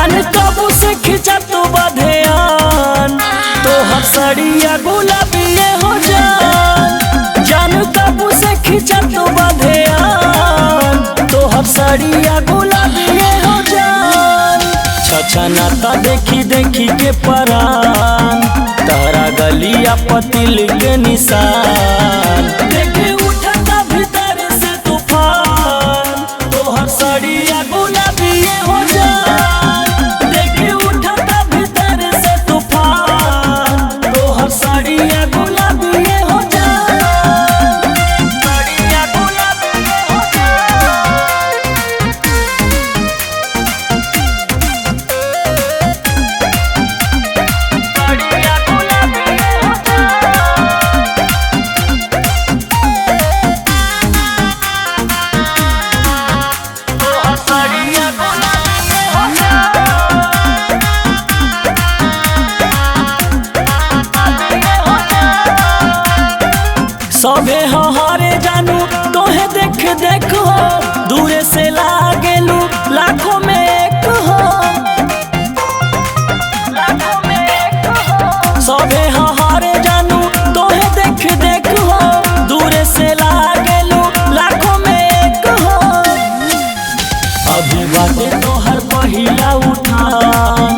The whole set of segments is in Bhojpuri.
जाने कबू से खिंचा तो बधेयान तो हर सड़िया गुलाबी हो जान। जाने कबू से खिंचा तो बधेयान तो हर सड़िया गुलाबी हो जान। छछनाता देखी देखी के परान तारा गलिया पतिल के निशान। देखे उठता भीतर से तूफान तो हर सड़िया गुलाबी हो जान। देखे उठता भीतर से तूफान तो हर सड़िया गुलाबी हो जान। सड़िया गुलाबी हो जान। सड़िया गुलाबी हो सबे हरे जानू तोहे देख देख हो दूरे से लागेलू लाखों में एक हो। सबे हरे जानू तोहे देख देख हो दूरे से लागेलू लाखों में एक हो। अभी बाटे तोहर पहिला उठान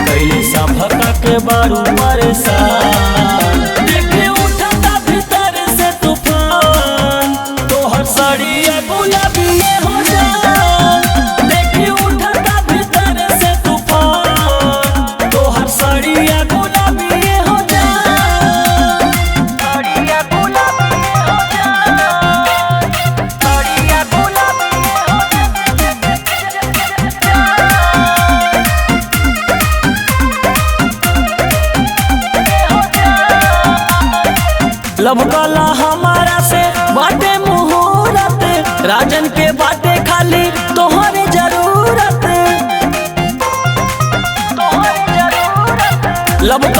कैले सभका के बारू परेशान। देखे उठता भीतर से तूफान तोहर सड़िया गुलाबी हो जान। देखे उठता भीतर से तूफान तोहर सड़िया गुलाबी हो जान। सड़िया गुलाबी हो जान। सड़िया गुलाबी हो लबकला हमारा से बाटे मुहूर्त राजन के बाटे खाली तोहरे जरूरत। लबकला